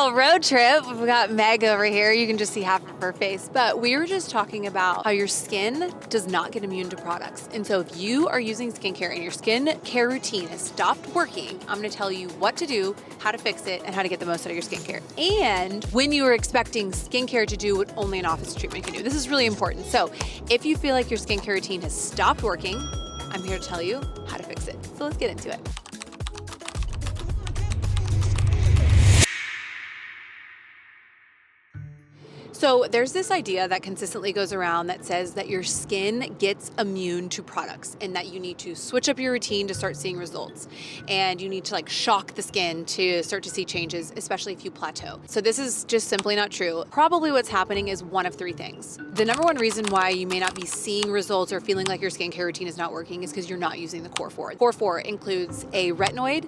little road trip. We've got Meg over here. You can just see half of her face. But we were just talking about how your skin does not get immune to products. And so if you are using skincare and your skin care routine has stopped working, I'm going to tell you what to do, how to fix it, and how to get the most out of your skincare. And when you are expecting skincare to do what only an office treatment can do. This is really important. So if you feel like your skincare routine has stopped working, I'm here to tell you how to fix it. So let's get into it. So there's this idea that consistently goes around that says that your skin gets immune to products and that you need to switch up your routine to start seeing results. And you need to shock the skin to start to see changes, especially if you plateau. So this is just simply not true. Probably what's happening is one of three things. The number one reason why you may not be seeing results or feeling like your skincare routine is not working is because you're not using the Core 4. Core 4 includes a retinoid,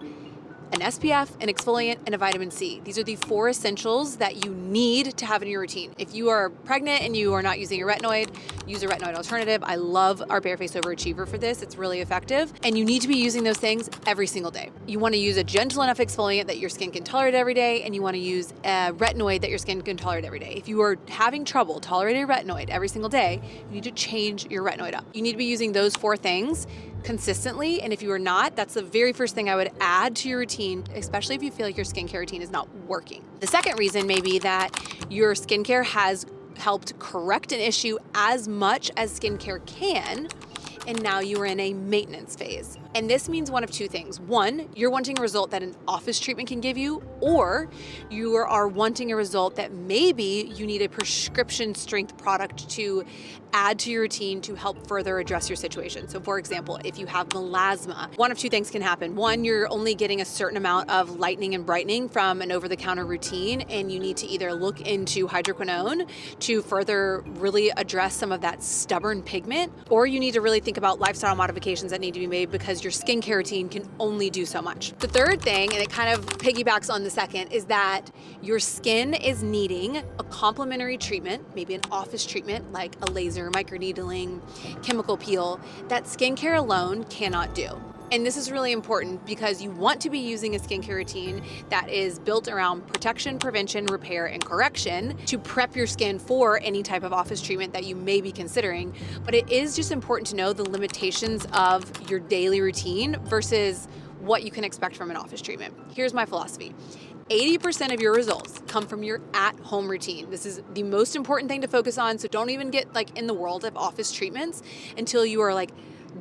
an SPF, an exfoliant, and a vitamin C. These are the 4 essentials that you need to have in your routine. If you are pregnant and you are not using a retinoid, use a retinoid alternative. I love our Barefaced Overachiever for this. It's really effective. And you need to be using those things every single day. You want to use a gentle enough exfoliant that your skin can tolerate every day, and you want to use a retinoid that your skin can tolerate every day. If you are having trouble tolerating retinoid every single day, you need to change your retinoid up. You need to be using those 4 things consistently, and if you are not, that's the very first thing I would add to your routine, especially if you feel like your skincare routine is not working. The second reason may be that your skincare has helped correct an issue as much as skincare can, and now you are in a maintenance phase. And this means one of 2 things. One, you're wanting a result that an office treatment can give you, or you are wanting a result that maybe you need a prescription strength product to add to your routine to help further address your situation. So for example, if you have melasma, one of 2 things can happen. One, you're only getting a certain amount of lightening and brightening from an over-the-counter routine, and you need to either look into hydroquinone to further really address some of that stubborn pigment, or you need to really think about lifestyle modifications that need to be made because your skincare routine can only do so much. The third thing, and it kind of piggybacks on the second, is that your skin is needing a complementary treatment, maybe an office treatment like a laser, microneedling, chemical peel, that skincare alone cannot do. And this is really important because you want to be using a skincare routine that is built around protection, prevention, repair, and correction to prep your skin for any type of office treatment that you may be considering. But it is just important to know the limitations of your daily routine versus what you can expect from an office treatment. Here's my philosophy. 80% of your results come from your at-home routine. This is the most important thing to focus on, so don't even get in the world of office treatments until you are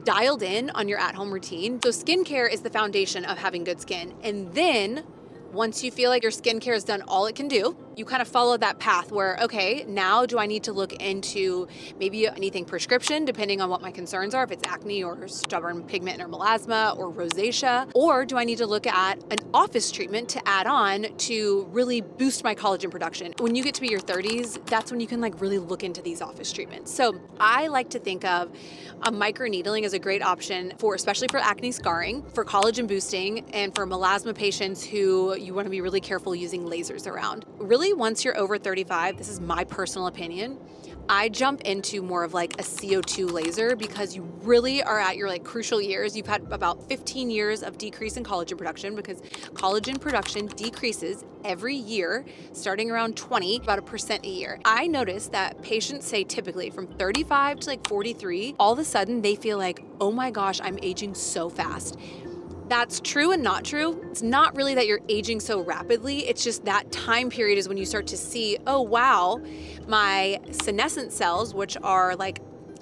dialed in on your at-home routine. So skincare is the foundation of having good skin. And then once you feel like your skincare has done all it can do, you kind of follow that path where, okay, now do I need to look into maybe anything prescription, depending on what my concerns are, if it's acne or stubborn pigment or melasma or rosacea, or do I need to look at an office treatment to add on to really boost my collagen production? When you get to be your 30s, that's when you can really look into these office treatments. So I like to think of a microneedling as a great option for, especially for acne scarring, for collagen boosting, and for melasma patients who you want to be really careful using lasers around. Really, once you're over 35, this is my personal opinion, I jump into more of a CO2 laser because you really are at your crucial years. You've had about 15 years of decrease in collagen production because collagen production decreases every year, starting around 20, about 1% a year. I notice that patients say typically from 35 to 43, all of a sudden they feel oh my gosh, I'm aging so fast. That's true and not true. It's not really that you're aging so rapidly. It's just that time period is when you start to see, oh wow, my senescent cells, which are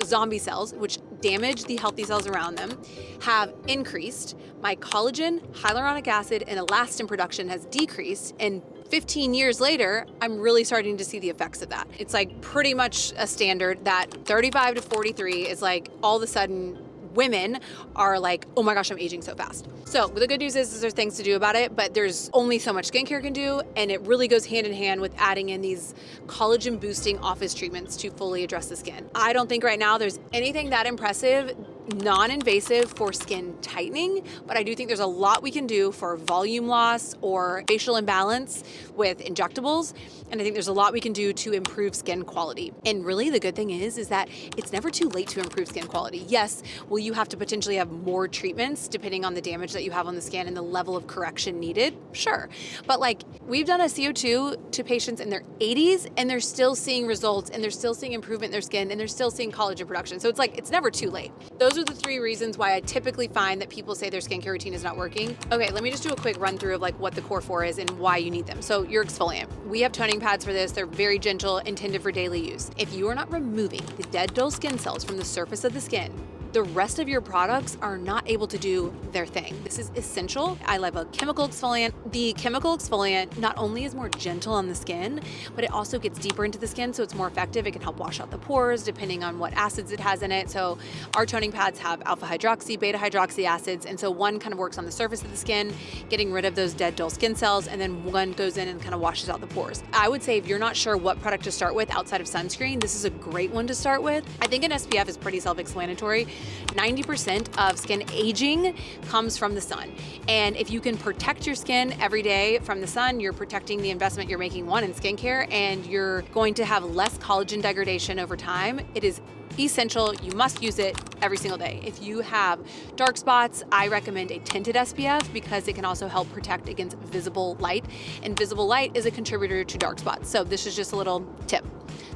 zombie cells, which damage the healthy cells around them, have increased. My collagen, hyaluronic acid, and elastin production has decreased. And 15 years later, I'm really starting to see the effects of that. It's pretty much a standard that 35 to 43 is all of a sudden women are oh my gosh, I'm aging so fast. So the good news is there's things to do about it, but there's only so much skincare can do, and it really goes hand in hand with adding in these collagen boosting office treatments to fully address the skin. I don't think right now there's anything that impressive non-invasive for skin tightening, but I do think there's a lot we can do for volume loss or facial imbalance with injectables. And I think there's a lot we can do to improve skin quality. And really the good thing is that it's never too late to improve skin quality. Yes, will you have to potentially have more treatments depending on the damage that you have on the skin and the level of correction needed? Sure. But like we've done a CO2 to patients in their 80s and they're still seeing results and they're still seeing improvement in their skin and they're still seeing collagen production. So it's like, it's never too late. Those are the 3 reasons why I typically find that people say their skincare routine is not working. Okay, let me just do a quick run through of like what the core 4 is and why you need them. So your exfoliant. We have toning pads for this. They're very gentle, intended for daily use. If you are not removing the dead, dull skin cells from the surface of the skin, the rest of your products are not able to do their thing. This is essential. I love a chemical exfoliant. The chemical exfoliant not only is more gentle on the skin, but it also gets deeper into the skin, so it's more effective. It can help wash out the pores depending on what acids it has in it. So our toning pads have alpha hydroxy, beta hydroxy acids, and so one kind of works on the surface of the skin, getting rid of those dead, dull skin cells, and then one goes in and kind of washes out the pores. I would say if you're not sure what product to start with outside of sunscreen, this is a great one to start with. I think an SPF is pretty self-explanatory. 90% of skin aging comes from the sun. And if you can protect your skin every day from the sun, you're protecting the investment you're making, one, in skincare, and you're going to have less collagen degradation over time. It is essential. You must use it every single day. If you have dark spots, I recommend a tinted SPF because it can also help protect against visible light. And visible light is a contributor to dark spots. So this is just a little tip.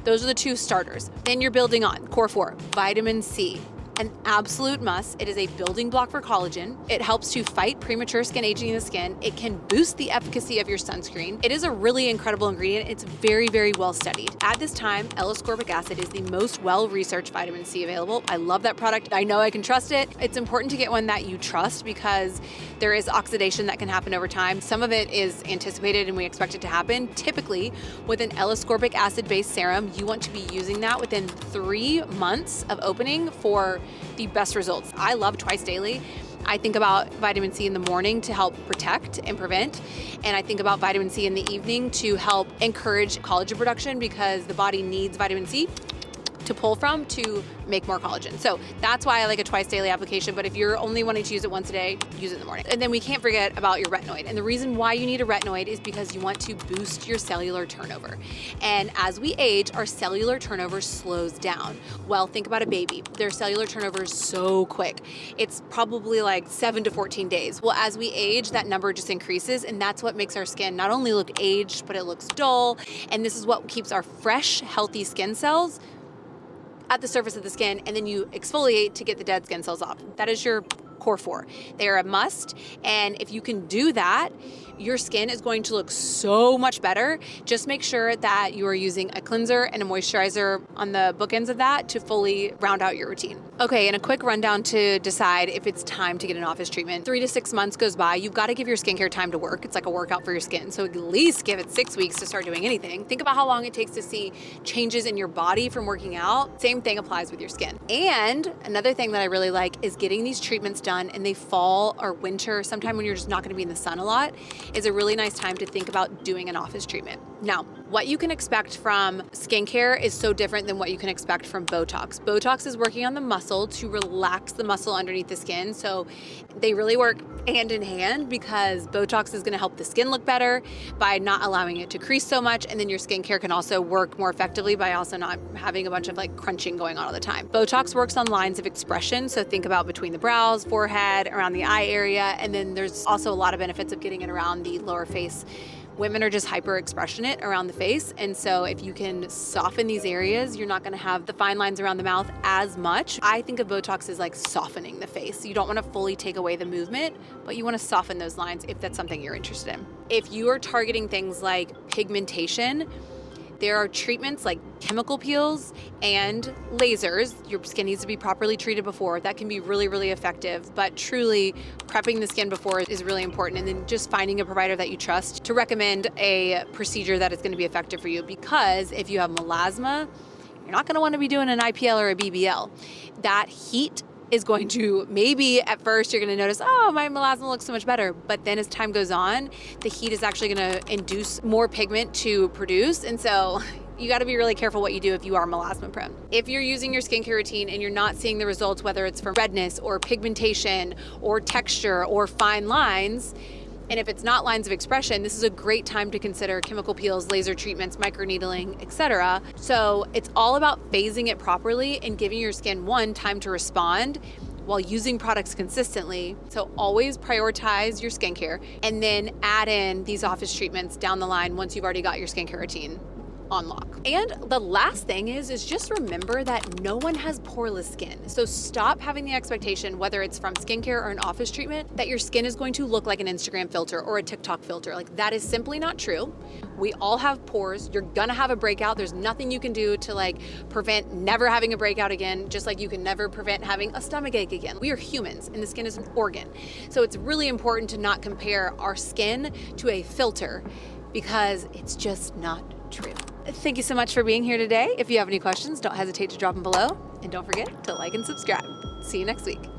Those are the 2 starters. Then you're building on core 4, vitamin C. An absolute must. It is a building block for collagen. It helps to fight premature skin aging in the skin. It can boost the efficacy of your sunscreen. It is a really incredible ingredient. It's very, very well studied. At this time, L-ascorbic acid is the most well-researched vitamin C available. I love that product. I know I can trust it. It's important to get one that you trust because there is oxidation that can happen over time. Some of it is anticipated and we expect it to happen. Typically, with an L-ascorbic acid-based serum, you want to be using that within 3 months of opening for the best results. I love twice daily. I think about vitamin C in the morning to help protect and prevent. And I think about vitamin C in the evening to help encourage collagen production because the body needs vitamin C to pull from to make more collagen. So that's why I like a twice daily application. But if you're only wanting to use it once a day, use it in the morning. And then we can't forget about your retinoid. And the reason why you need a retinoid is because you want to boost your cellular turnover. And as we age, our cellular turnover slows down. Well, think about a baby. Their cellular turnover is so quick. It's probably like 7 to 14 days. Well, as we age, that number just increases. And that's what makes our skin not only look aged, but it looks dull. And this is what keeps our fresh, healthy skin cells at the surface of the skin, and then you exfoliate to get the dead skin cells off. That is your core 4. They are a must, and if you can do that, your skin is going to look so much better. Just make sure that you are using a cleanser and a moisturizer on the bookends of that to fully round out your routine. Okay, and a quick rundown to decide if it's time to get an office treatment. 3 to 6 months goes by. You've got to give your skincare time to work. It's like a workout for your skin. So at least give it 6 weeks to start doing anything. Think about how long it takes to see changes in your body from working out. Same thing applies with your skin. And another thing that I really like is getting these treatments done in the fall or winter, sometime when you're just not going to be in the sun a lot, is a really nice time to think about doing an office treatment. Now, what you can expect from skincare is so different than what you can expect from Botox. Botox is working on the muscle to relax the muscle underneath the skin. So they really work hand in hand because Botox is going to help the skin look better by not allowing it to crease so much. And then your skincare can also work more effectively by also not having a bunch of like crunching going on all the time. Botox works on lines of expression. So think about between the brows, forehead, around the eye area. And then there's also a lot of benefits of getting it around the lower face. Women are just hyper expressionate around the face. And so if you can soften these areas, you're not going to have the fine lines around the mouth as much. I think of Botox as like softening the face. You don't want to fully take away the movement, but you want to soften those lines if that's something you're interested in. If you are targeting things like pigmentation, there are treatments like chemical peels and lasers. Your skin needs to be properly treated before. That can be really, really effective. But truly, prepping the skin before is really important. And then just finding a provider that you trust to recommend a procedure that is going to be effective for you. Because if you have melasma, you're not going to want to be doing an IPL or a BBL. That heat is going to, maybe at first you're going to notice, oh, my melasma looks so much better. But then as time goes on, the heat is actually going to induce more pigment to produce. And so you got to be really careful what you do if you are melasma prone. If you're using your skincare routine and you're not seeing the results, whether it's from redness or pigmentation or texture or fine lines, and if it's not lines of expression, this is a great time to consider chemical peels, laser treatments, microneedling, etc. So it's all about phasing it properly and giving your skin, one, time to respond while using products consistently. So always prioritize your skincare and then add in these office treatments down the line once you've already got your skincare routine on lock. And the last thing is just remember that no one has poreless skin. So stop having the expectation, whether it's from skincare or an office treatment, that your skin is going to look like an Instagram filter or a TikTok filter. Like, that is simply not true. We all have pores. You're gonna have a breakout. There's nothing you can do to like prevent never having a breakout again, just like you can never prevent having a stomach ache again. We are humans and the skin is an organ. So it's really important to not compare our skin to a filter because it's just not true. Thank you so much for being here today. If you have any questions, don't hesitate to drop them below. And don't forget to like and subscribe. See you next week.